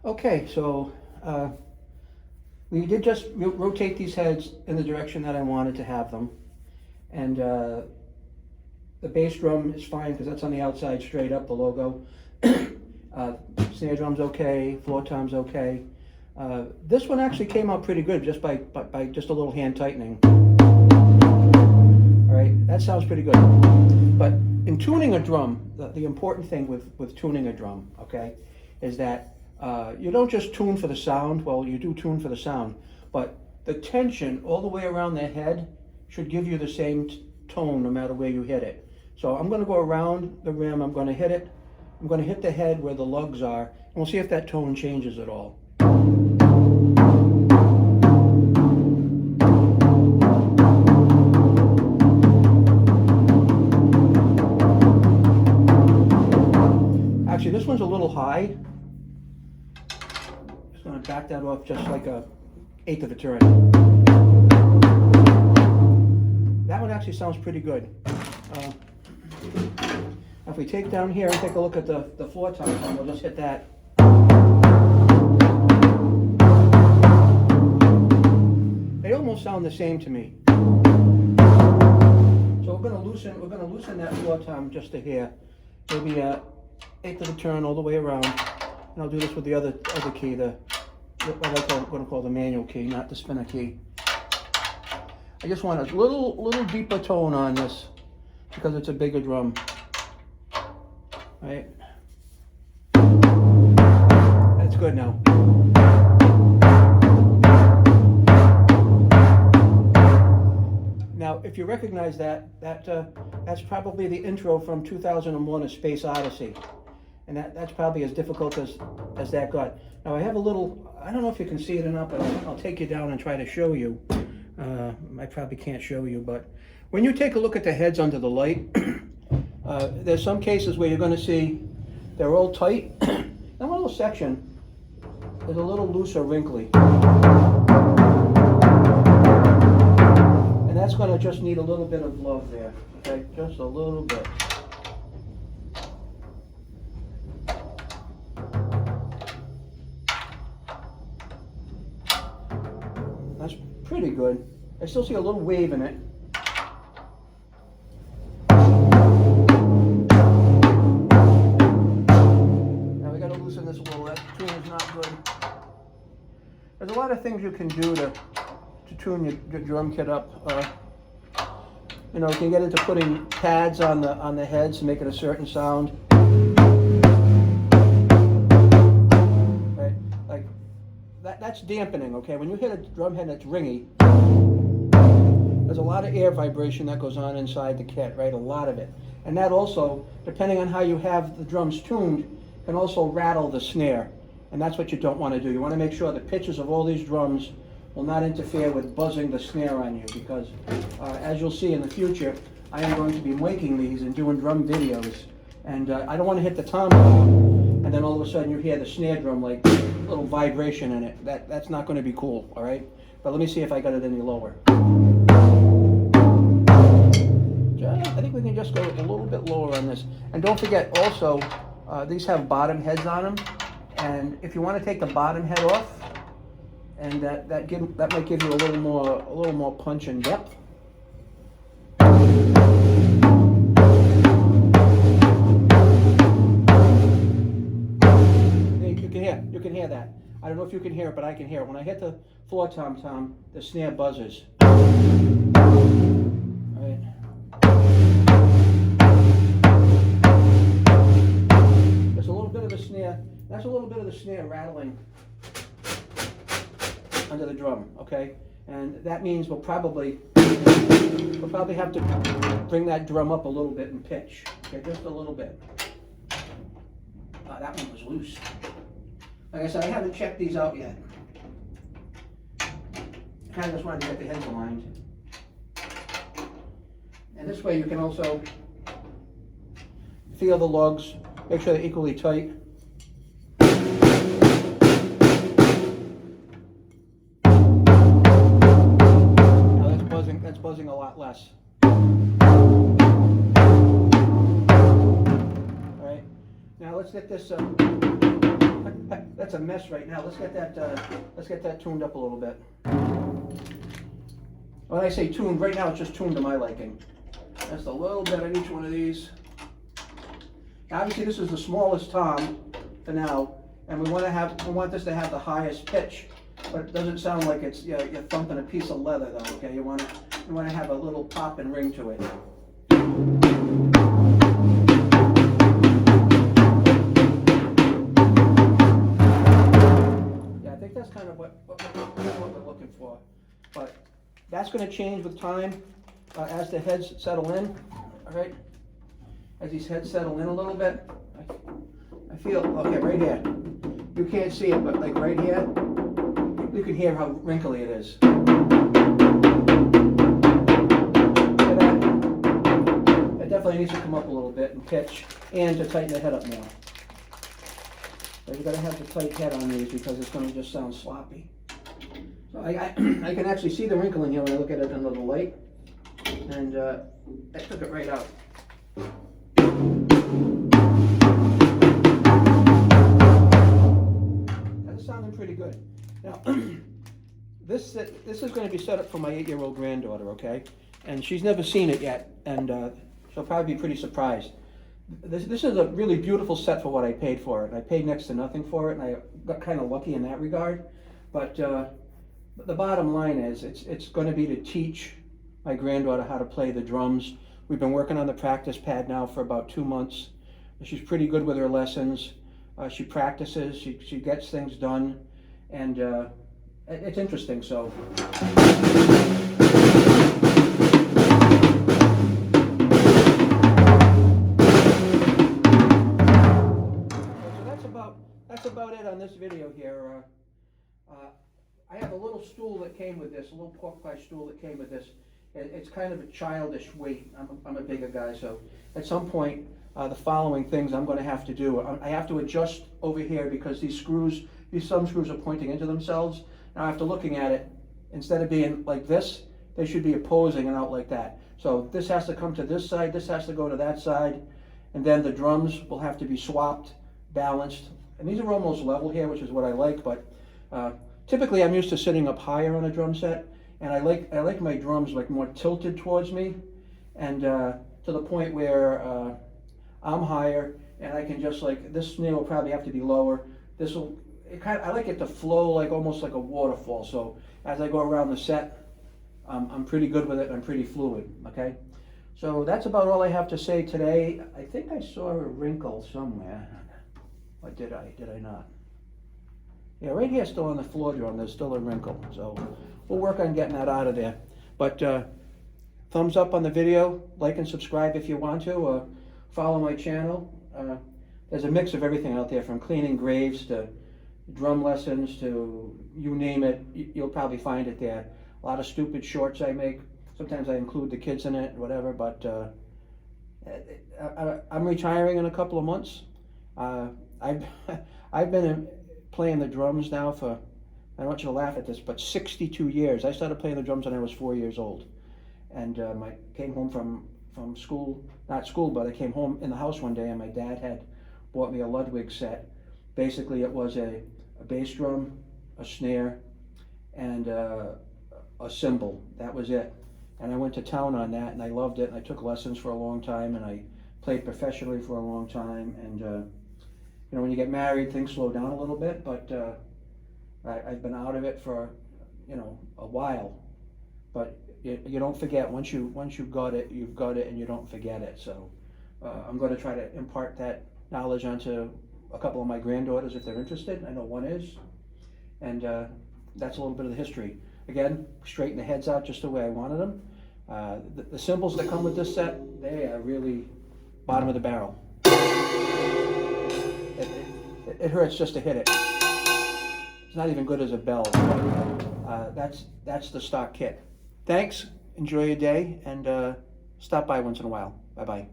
Okay, so we did just rotate these heads in the direction that I wanted to have them. And the bass drum is fine because that's on the outside straight up, the logo. Snare drum's okay, floor tom's okay. This one actually came out pretty good just by just a little hand tightening. All right, that sounds pretty good. But in tuning a drum, the important thing with tuning a drum, okay, is that you don't just tune for the sound. Well, you do tune for the sound, but the tension all the way around the head should give you the same tone no matter where you hit it. So I'm going to go around the rim, I'm going to hit it, I'm going to hit the head where the lugs are, and we'll see if that tone changes at all. Actually, this one's a little high. Just going to back that off just like a eighth of a turn. That one actually sounds pretty good. If we take down here and take a look at the floor tom, we'll just hit that. They almost sound the same to me. So we're going to loosen that floor tom just to here, maybe a eighth of a turn all the way around. And I'll do this with the other key, what I'm going to call the manual key, not the spinner key. I just want a little deeper tone on this because it's a bigger drum. Right? That's good now. Now, if you recognize that's probably the intro from 2001: A Space Odyssey. And that's probably as difficult as that got. Now I have a little, I don't know if you can see it or not, but I'll take you down and try to show you. I probably can't show you, but when you take a look at the heads under the light, there's some cases where you're going to see they're all tight. And one little section is a little loose or wrinkly. And that's going to just need a little bit of love there, okay? Just a little bit. That's pretty good. I still see a little wave in it. Now we got to loosen this a little. That tune is not good. There's a lot of things you can do to tune your drum kit up. You know, you can get into putting pads on the heads to make it a certain sound. That's dampening, okay? When you hit a drum head that's ringy, there's a lot of air vibration that goes on inside the kit, right? A lot of it. And that also, depending on how you have the drums tuned, can also rattle the snare. And that's what you don't want to do. You want to make sure the pitches of all these drums will not interfere with buzzing the snare on you, because as you'll see in the future, I am going to be making these and doing drum videos. And I don't want to hit the tom and then all of a sudden you hear the snare drum like a little vibration in it. That's not going to be cool, all right? But let me see if I got it any lower. I think we can just go a little bit lower on this. And don't forget also, these have bottom heads on them. And if you want to take the bottom head off, and that might give you a little more punch and depth. You can hear that. I don't know if you can hear it, but I can hear it. When I hit the floor tom, the snare buzzes. All right. There's a little bit of the snare. That's a little bit of the snare rattling under the drum, okay? And that means we'll probably have to bring that drum up a little bit in pitch, okay? Just a little bit. That one was loose. Like I said, I haven't checked these out yet. I kind of just wanted to get the heads aligned. And this way you can also feel the lugs, make sure they're equally tight. Now that's buzzing a lot less. All right, now let's get this that's a mess right now. Let's get that tuned up a little bit. When I say tuned, right now it's just tuned to my liking. Just a little bit on each one of these. Obviously, this is the smallest tom for now, and we want this to have the highest pitch, but it doesn't sound like it's you're thumping a piece of leather though. Okay, you want to have a little pop and ring to it. Yeah, I think that's kind of what we're looking for, but that's going to change with time as the heads settle in. All right. As these heads settle in a little bit, I feel, okay, right here, you can't see it, but like right here, you can hear how wrinkly it is. Hear that? It definitely needs to come up a little bit and pitch, and to tighten the head up more. So you gotta have the tight head on these because it's gonna just sound sloppy. So I can actually see the wrinkle in here when I look at it under the light, and I took it right out. That's sounding pretty good. Now, this is going to be set up for my 8-year-old granddaughter, okay? And she's never seen it yet, and she'll probably be pretty surprised. This is a really beautiful set for what I paid for it. I paid next to nothing for it, and I got kind of lucky in that regard. But the bottom line is, it's going to be to teach my granddaughter how to play the drums. We've been working on the practice pad now for about 2 months. She's pretty good with her lessons. She practices, she gets things done, and it's interesting. So that's about it on this video here. I have a little stool that came with this, a little pork pie stool that came with this. It's kind of a childish weight. I'm a bigger guy, so at some point, the following things I'm going to have to do. I have to adjust over here because these thumb screws are pointing into themselves. Now after looking at it, instead of being like this, they should be opposing and out like that. So this has to come to this side, this has to go to that side, and then the drums will have to be swapped, balanced. And these are almost level here, which is what I like, but typically I'm used to sitting up higher on a drum set. And I like my drums like more tilted towards me, and to the point where I'm higher, and I can just like, this snare will probably have to be lower. I like it to flow like almost like a waterfall. So as I go around the set, I'm pretty good with it. I'm pretty fluid. Okay, so that's about all I have to say today. I think I saw a wrinkle somewhere. Or did I? Did I not? Yeah, right here, still on the floor drum, there's still a wrinkle. So we'll work on getting that out of there. But thumbs up on the video, like and subscribe if you want to, or follow my channel. There's a mix of everything out there, from cleaning graves to drum lessons to you name it, you'll probably find it there. A lot of stupid shorts I make. Sometimes I include the kids in it, whatever, but I'm retiring in a couple of months. I've been playing the drums now for, I don't want you to laugh at this, but 62 years. I started playing the drums when I was 4 years old. And I came home from school, not school, but I came home in the house one day and my dad had bought me a Ludwig set. Basically it was a bass drum, a snare, and a cymbal. That was it. And I went to town on that and I loved it. And I took lessons for a long time and I played professionally for a long time. And you know, when you get married, things slow down a little bit, but I've been out of it for, you know, a while. But you don't forget, once you got it, you've got it, and you don't forget it. So I'm going to try to impart that knowledge onto a couple of my granddaughters if they're interested. I know one is. And that's a little bit of the history. Again, straighten the heads out just the way I wanted them. The cymbals that come with this set, they are really bottom of the barrel. It hurts just to hit it. It's not even good as a bell. That's the stock kit. Thanks, enjoy your day, and stop by once in a while. Bye-bye.